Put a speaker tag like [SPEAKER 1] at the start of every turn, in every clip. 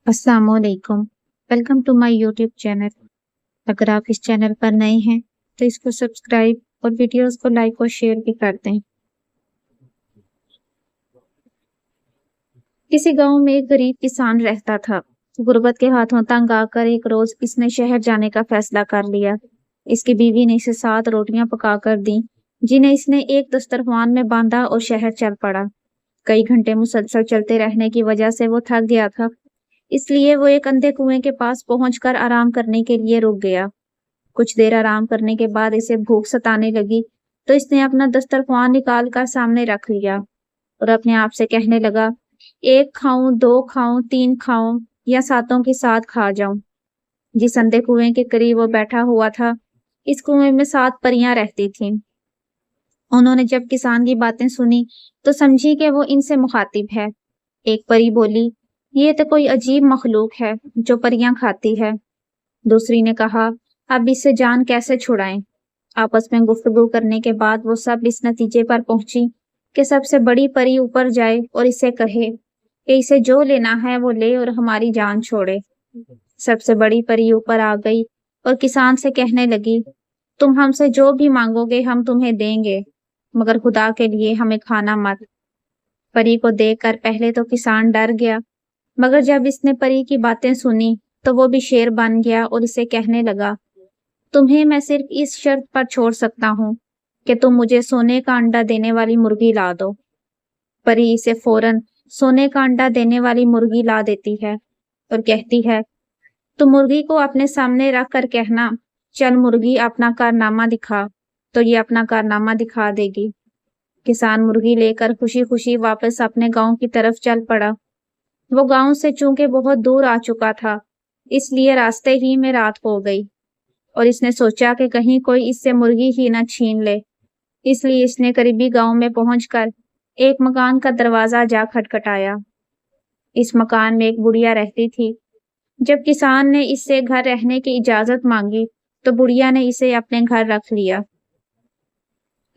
[SPEAKER 1] अस्सलाम वालेकुम। Welcome to my YouTube channel. अगर आप इस चैनल पर नए हैं तो इसको सब्सक्राइब और वीडियोस को लाइक और शेयर भी कर दें। किसी गांव में एक गरीब किसान रहता था। गुर्बत के हाथों तंग आकर एक रोज इसने शहर जाने का फैसला कर लिया। इसकी बीवी ने इसे 7 रोटियां पकाकर दी, जिन्हें इसने एक दस्तरखान में बांधा और शहर चल पड़ा। कई घंटे मुसलसल चलते रहने की वजह से वो थक गया था, इसलिए वो एक अंधे कुएं के पास पहुंचकर आराम करने के लिए रुक गया। कुछ देर आराम करने के बाद इसे भूख सताने लगी, तो इसने अपना दस्तरखान निकाल कर सामने रख लिया और अपने आप से कहने लगा, एक खाऊं, दो खाऊं, तीन खाऊं या सातों के साथ खा जाऊं। जिस अंधे कुएं के करीब वो बैठा हुआ था, इस कुएं में 7 परियां रहती थीं। उन्होंने जब किसान की बातें सुनी तो समझी कि वो इनसे मुखातिब है। एक परी बोली, ये तो कोई अजीब मखलूक है जो परियां खाती है। दूसरी ने कहा, अब इससे जान कैसे छुड़ाएं। आपस में गुफ्तगू करने के बाद वो सब इस नतीजे पर पहुंची कि सबसे बड़ी परी ऊपर जाए और इसे कहे कि इसे जो लेना है वो ले और हमारी जान छोड़े। सबसे बड़ी परी ऊपर आ गई और किसान से कहने लगी, तुम हमसे जो भी मांगोगे हम तुम्हें देंगे, मगर खुदा के लिए हमें खाना मत। परी को देखकर पहले तो किसान डर गया, मगर जब इसने परी की बातें सुनी तो वो भी शेर बन गया और इसे कहने लगा, तुम्हें मैं सिर्फ इस शर्त पर छोड़ सकता हूँ कि तुम मुझे सोने का अंडा देने वाली मुर्गी ला दो। परी इसे फौरन सोने का अंडा देने वाली मुर्गी ला देती है और कहती है, तुम मुर्गी को अपने सामने रख कर कहना, चल मुर्गी अपना कारनामा दिखा। तो ये अपना कारनामा दिखा देगी। किसान मुर्गी लेकर खुशी खुशी वापस अपने गांव की तरफ चल पड़ा। वो गांव से चूंकि बहुत दूर आ चुका था, इसलिए रास्ते ही में रात हो गई और इसने सोचा कि कहीं कोई इससे मुर्गी ही न छीन ले। इसलिए इसने करीबी गांव में पहुंचकर एक मकान का दरवाजा जा खटखटाया। इस मकान में एक बुढ़िया रहती थी। जब किसान ने इससे घर रहने की इजाजत मांगी तो बुढ़िया ने इसे अपने घर रख लिया।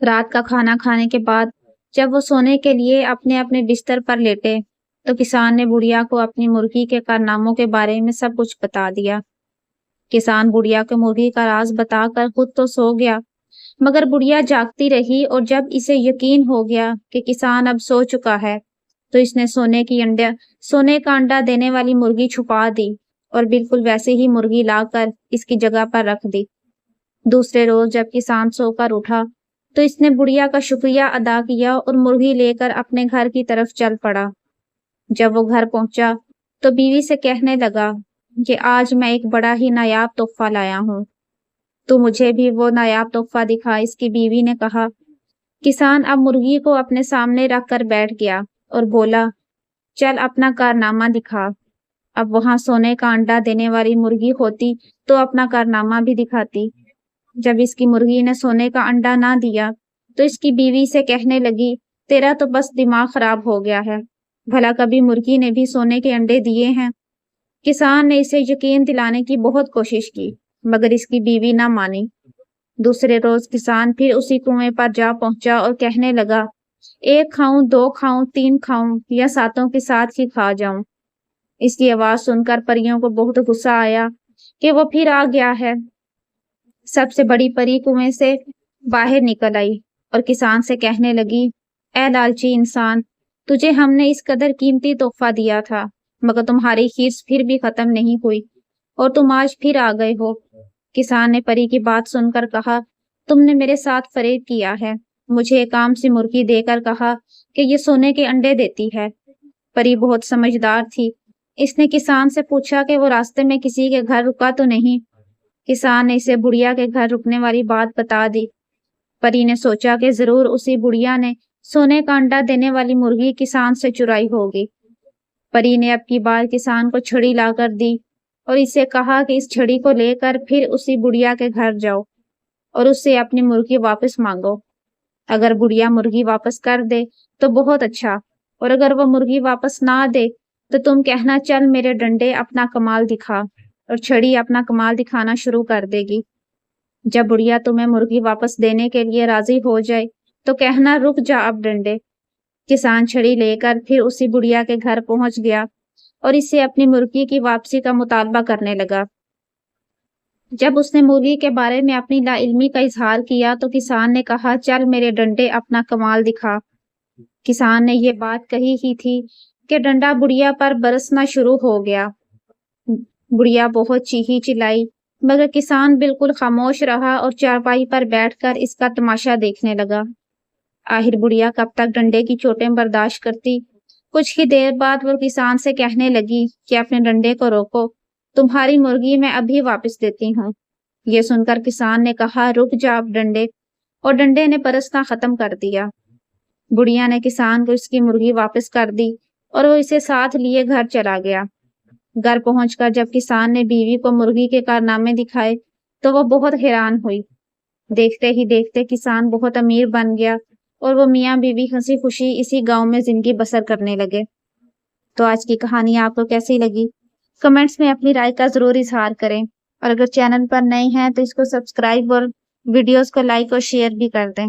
[SPEAKER 1] रात का खाना खाने के बाद जब वो सोने के लिए अपने अपने बिस्तर पर लेटे तो किसान ने बुढ़िया को अपनी मुर्गी के कारनामों के बारे में सब कुछ बता दिया। किसान बुढ़िया को मुर्गी का राज बताकर खुद तो सो गया, मगर बुढ़िया जागती रही और जब इसे यकीन हो गया कि किसान अब सो चुका है तो इसने सोने का अंडा देने वाली मुर्गी छुपा दी और बिल्कुल वैसे ही मुर्गी लाकर इसकी जगह पर रख दी। दूसरे रोज जब किसान सोकर उठा तो इसने बुढ़िया का शुक्रिया अदा किया और मुर्गी लेकर अपने घर की तरफ चल पड़ा। जब वो घर पहुंचा तो बीवी से कहने लगा कि आज मैं एक बड़ा ही नायाब तोहफा लाया हूँ, तो मुझे भी वो नायाब तोहफा दिखा। इसकी बीवी ने कहा। किसान अब मुर्गी को अपने सामने रख कर बैठ गया और बोला, चल अपना कारनामा दिखा। अब वहां सोने का अंडा देने वाली मुर्गी होती तो अपना कारनामा भी दिखाती। जब इसकी मुर्गी ने सोने का अंडा ना दिया तो इसकी बीवी से कहने लगी, तेरा तो बस दिमाग खराब हो गया है, भला कभी मुर्गी ने भी सोने के अंडे दिए हैं। किसान ने इसे यकीन दिलाने की बहुत कोशिश की, मगर इसकी बीवी ना मानी। दूसरे रोज किसान फिर उसी कुएं पर जा पहुंचा और कहने लगा, एक खाऊं, दो खाऊं, तीन खाऊं या सातों के साथ ही खा जाऊं। इसकी आवाज सुनकर परियों को बहुत गुस्सा आया कि वो फिर आ गया है। सबसे बड़ी परी कुएं से बाहर निकल आई और किसान से कहने लगी, ए लालची इंसान, तुझे हमने इस कदर कीमती तोहफा दिया था, मगर तुम्हारी खीस फिर भी खत्म नहीं हुई और तुम आज फिर आ गए हो। किसान ने परी की बात सुनकर कहा, तुमने मेरे साथ फरेब किया है। मुझे एक आम सी मुर्गी देकर कहा कि ये सोने के अंडे देती है। परी बहुत समझदार थी। इसने किसान से पूछा कि वो रास्ते में किसी के घर रुका तो नहीं। किसान ने इसे बुढ़िया के घर रुकने वाली बात बता दी। परी ने सोचा कि जरूर उसी बुढ़िया ने सोने का अंडा देने वाली मुर्गी किसान से चुराई होगी। परी ने अब की बार किसान को छड़ी लाकर दी और इसे कहा कि इस छड़ी को लेकर फिर उसी बुढ़िया के घर जाओ और उससे अपनी मुर्गी वापस मांगो। अगर बुढ़िया मुर्गी वापस कर दे तो बहुत अच्छा, और अगर वो मुर्गी वापस ना दे तो तुम कहना, चल मेरे डंडे अपना कमाल दिखा, और छड़ी अपना कमाल दिखाना शुरू कर देगी। जब बुढ़िया तुम्हें मुर्गी वापस देने के लिए राजी हो जाए तो कहना, रुक जा अब डंडे। किसान छड़ी लेकर फिर उसी बुढ़िया के घर पहुंच गया। और इससे अपनी मुर्गी की वापसी का मुतालबा करने लगा। जब उसने मुर्गी के बारे में अपनी नाइल्मी का इजहार किया तो किसान ने कहा, चल मेरे डंडे अपना कमाल दिखा। किसान ने ये बात कही ही थी कि डंडा बुढ़िया पर बरसना शुरू हो गया। बुढ़िया बहुत चीखी चिल्लाई, मगर किसान बिल्कुल खामोश रहा और चारपाई पर बैठकर इसका तमाशा देखने लगा। आखिर बुढ़िया कब तक डंडे की चोटें बर्दाश्त करती। कुछ ही देर बाद वो किसान से कहने लगी कि अपने डंडे को रोको, तुम्हारी मुर्गी मैं अभी वापस देती हूँ। ये सुनकर किसान ने कहा, रुक जा अब डंडे, और डंडे ने बरसना खत्म कर दिया। बुढ़िया ने किसान को इसकी मुर्गी वापस कर दी और वो इसे साथ लिए घर चला गया। घर पहुंचकर जब किसान ने बीवी को मुर्गी के कारनामे दिखाए तो वो बहुत हैरान हुई। देखते ही देखते किसान बहुत अमीर बन गया और वो मियाँ बीवी हंसी खुशी इसी गांव में जिंदगी बसर करने लगे। तो आज की कहानी आपको कैसी लगी? कमेंट्स में अपनी राय का जरूर इजहार करें, और अगर चैनल पर नए हैं तो इसको सब्सक्राइब और वीडियोस को लाइक और शेयर भी कर दें।